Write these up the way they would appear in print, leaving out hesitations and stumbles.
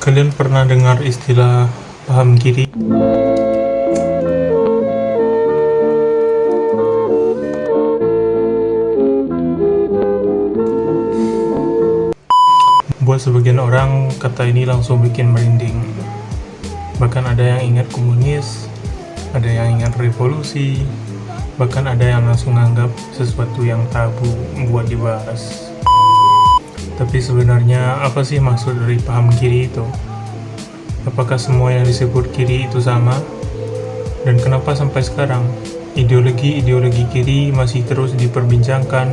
Kalian pernah dengar istilah paham kiri? Buat sebagian orang, kata ini langsung bikin merinding. Bahkan ada yang ingat komunis, ada yang ingat revolusi, bahkan ada yang langsung nganggap sesuatu yang tabu buat dibahas. Tapi sebenarnya apa sih maksud dari paham kiri itu? Apakah semua yang disebut kiri itu sama? Dan kenapa sampai sekarang ideologi-ideologi kiri masih terus diperbincangkan,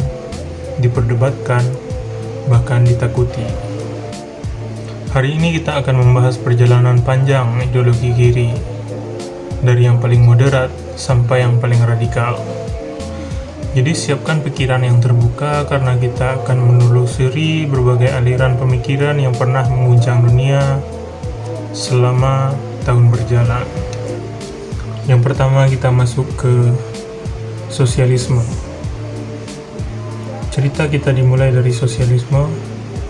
diperdebatkan, bahkan ditakuti? Hari ini kita akan membahas perjalanan panjang ideologi kiri, dari yang paling moderat sampai yang paling radikal. Jadi siapkan pikiran yang terbuka karena kita akan menelusuri berbagai aliran pemikiran yang pernah mengguncang dunia selama tahun berjalan. Yang pertama kita masuk ke sosialisme. Cerita kita dimulai dari sosialisme.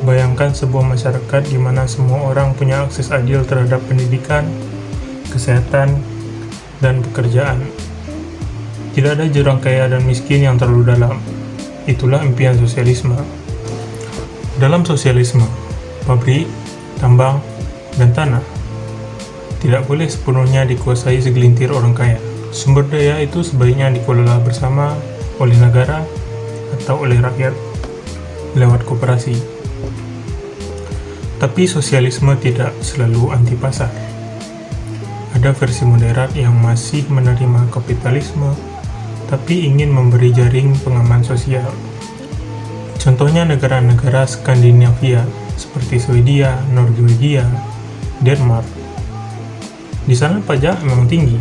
Bayangkan sebuah masyarakat di mana semua orang punya akses adil terhadap pendidikan, kesehatan, dan pekerjaan. Tidak ada jurang kaya dan miskin yang terlalu dalam. Itulah impian sosialisme. Dalam sosialisme, pabrik, tambang, dan tanah tidak boleh sepenuhnya dikuasai segelintir orang kaya. Sumber daya itu sebaiknya dikelola bersama oleh negara atau oleh rakyat lewat koperasi. Tapi sosialisme tidak selalu anti pasar. Ada versi moderat yang masih menerima kapitalisme tapi ingin memberi jaring pengaman sosial. Contohnya negara-negara Skandinavia seperti Swedia, Norwegia, Denmark. Di sana pajak memang tinggi,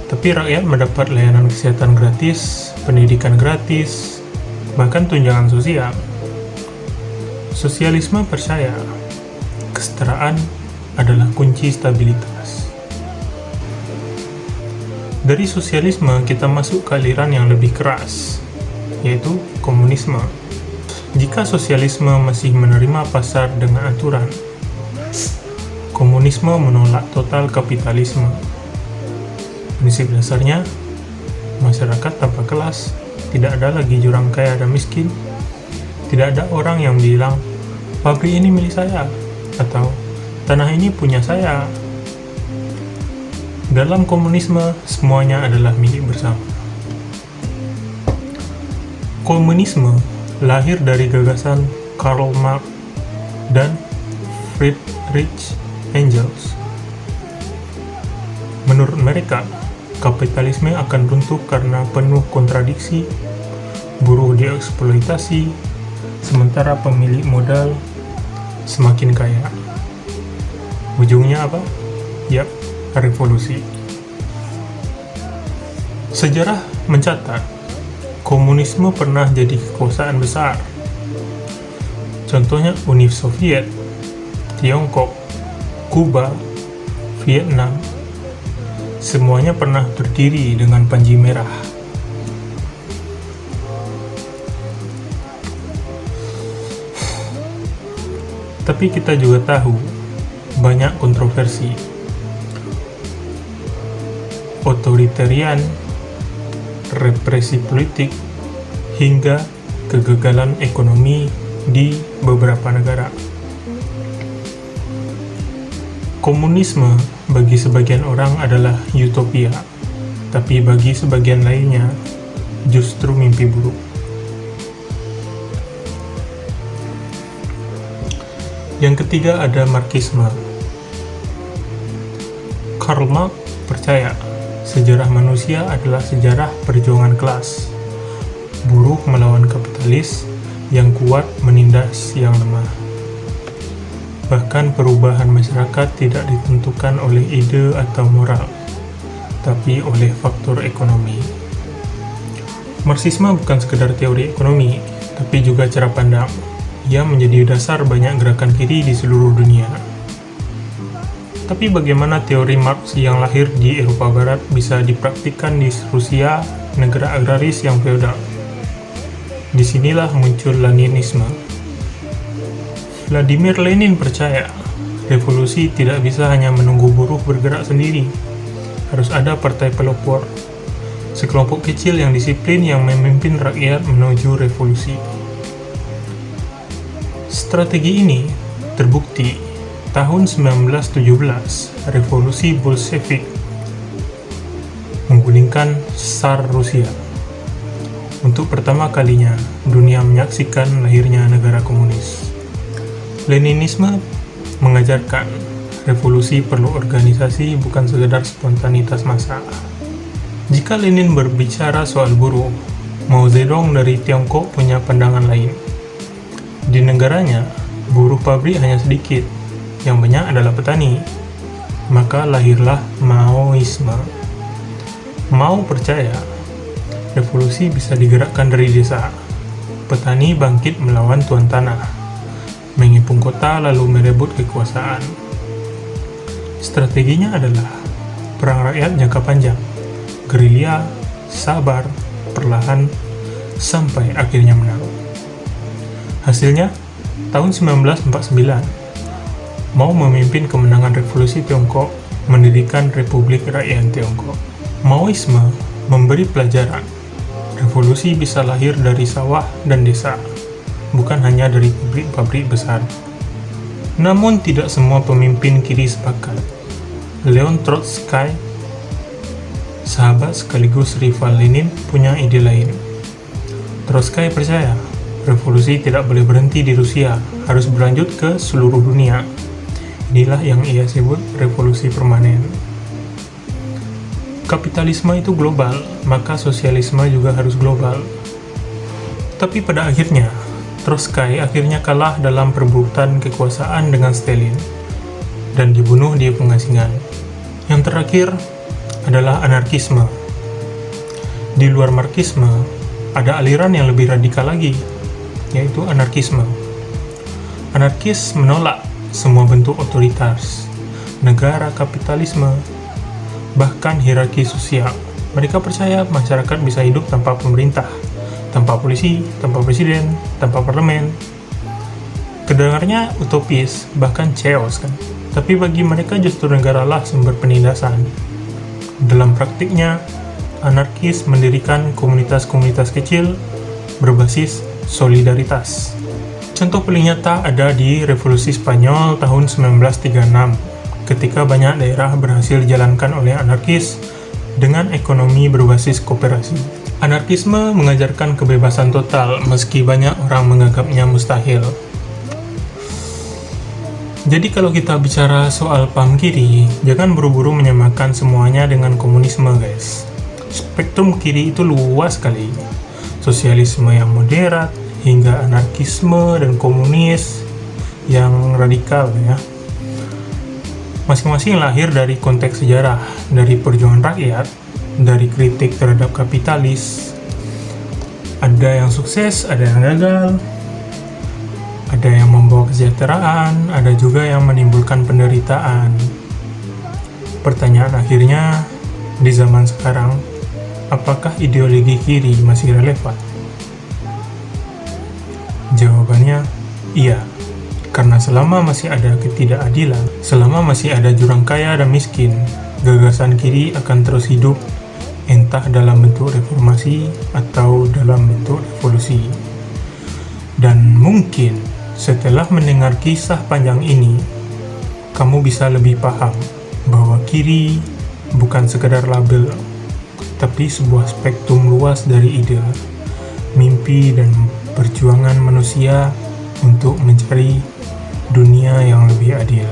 tapi rakyat mendapat layanan kesehatan gratis, pendidikan gratis, bahkan tunjangan sosial. Sosialisme percaya kesetaraan adalah kunci stabilitas. Dari sosialisme kita masuk ke aliran yang lebih keras, yaitu komunisme. Jika sosialisme masih menerima pasar dengan aturan, komunisme menolak total kapitalisme. Prinsip dasarnya, masyarakat tanpa kelas, tidak ada lagi jurang kaya dan miskin, tidak ada orang yang bilang, pabrik ini milik saya, atau tanah ini punya saya. Dalam komunisme, semuanya adalah milik bersama. Komunisme lahir dari gagasan Karl Marx dan Friedrich Engels. Menurut mereka, kapitalisme akan runtuh karena penuh kontradiksi, buruh dieksploitasi, sementara pemilik modal semakin kaya. Ujungnya apa? Yap, revolusi. Sejarah mencatat, komunisme pernah jadi kekuasaan besar. Contohnya Uni Soviet, Tiongkok, Kuba, Vietnam. Semuanya pernah berdiri dengan panji merah. Tapi kita juga tahu banyak kontroversi. Otoritarian, represi politik, hingga kegagalan ekonomi di beberapa negara. Komunisme bagi sebagian orang adalah utopia, tapi bagi sebagian lainnya justru mimpi buruk. Yang ketiga ada Marxisme. Karl Marx percaya sejarah manusia adalah sejarah perjuangan kelas. Buruh melawan kapitalis, yang kuat menindas yang lemah. Bahkan perubahan masyarakat tidak ditentukan oleh ide atau moral, tapi oleh faktor ekonomi. Marxisme bukan sekedar teori ekonomi, tapi juga cara pandang. Ia menjadi dasar banyak gerakan kiri di seluruh dunia. Tapi bagaimana teori Marx yang lahir di Eropa Barat bisa dipraktikkan di Rusia, negara agraris yang feodal? Disinilah muncul Leninisme. Vladimir Lenin percaya, revolusi tidak bisa hanya menunggu buruh bergerak sendiri. Harus ada partai pelopor, sekelompok kecil yang disiplin yang memimpin rakyat menuju revolusi. Strategi ini terbukti tahun 1917, revolusi Bolshevik menggulingkan Tsar Rusia. Untuk pertama kalinya, dunia menyaksikan lahirnya negara komunis. Leninisme mengajarkan revolusi perlu organisasi, bukan sekedar spontanitas massa. Jika Lenin berbicara soal buruh, Mao Zedong dari Tiongkok punya pandangan lain. Di negaranya, buruh pabrik hanya sedikit, yang banyak adalah petani. Maka lahirlah Maoisme. Mao percaya revolusi bisa digerakkan dari desa. Petani bangkit melawan tuan tanah, mengepung kota lalu merebut kekuasaan. Strateginya adalah perang rakyat jangka panjang, gerilya, sabar, perlahan, sampai akhirnya menang. Hasilnya, tahun 1949, Mao memimpin kemenangan revolusi Tiongkok, mendirikan Republik Rakyat Tiongkok. Maoisme memberi pelajaran, revolusi bisa lahir dari sawah dan desa, bukan hanya dari pabrik-pabrik besar. Namun tidak semua pemimpin kiri sepakat. Leon Trotsky, sahabat sekaligus rival Lenin, punya ide lain. Trotsky percaya revolusi tidak boleh berhenti di Rusia, harus berlanjut ke seluruh dunia. Inilah yang ia sebut revolusi permanen. Kapitalisme itu global, maka sosialisme juga harus global. Tapi pada akhirnya, Trotsky akhirnya kalah dalam perebutan kekuasaan dengan Stalin dan dibunuh di pengasingan. Yang terakhir adalah anarkisme. Di luar marxisme, ada aliran yang lebih radikal lagi, yaitu anarkisme. Anarkis menolak semua bentuk otoritas, negara, kapitalisme, bahkan hierarki sosial. Mereka percaya masyarakat bisa hidup tanpa pemerintah, tanpa polisi, tanpa presiden, tanpa parlemen. Kedengarannya utopis, bahkan chaos kan. Tapi bagi mereka justru negaralah sumber penindasan. Dalam praktiknya, anarkis mendirikan komunitas-komunitas kecil berbasis solidaritas. Contoh paling nyata ada di Revolusi Spanyol tahun 1936, ketika banyak daerah berhasil dijalankan oleh anarkis dengan ekonomi berbasis koperasi. Anarkisme mengajarkan kebebasan total, meski banyak orang menganggapnya mustahil. Jadi kalau kita bicara soal paham kiri, jangan buru-buru menyamakan semuanya dengan komunisme, guys. Spektrum kiri itu luas sekali. Sosialisme yang moderat, hingga anarkisme dan komunis yang radikal ya. Masing-masing lahir dari konteks sejarah, dari perjuangan rakyat, dari kritik terhadap kapitalis. Ada yang sukses, ada yang gagal, ada yang membawa kesejahteraan, ada juga yang menimbulkan penderitaan. Pertanyaan akhirnya, di zaman sekarang, apakah ideologi kiri masih relevan? Jawabannya, iya. Karena selama masih ada ketidakadilan, selama masih ada jurang kaya dan miskin, gagasan kiri akan terus hidup, entah dalam bentuk reformasi atau dalam bentuk revolusi. Dan mungkin setelah mendengar kisah panjang ini, kamu bisa lebih paham bahwa kiri bukan sekadar label, tapi sebuah spektrum luas dari ide, mimpi, dan perjuangan manusia untuk mencari dunia yang lebih adil.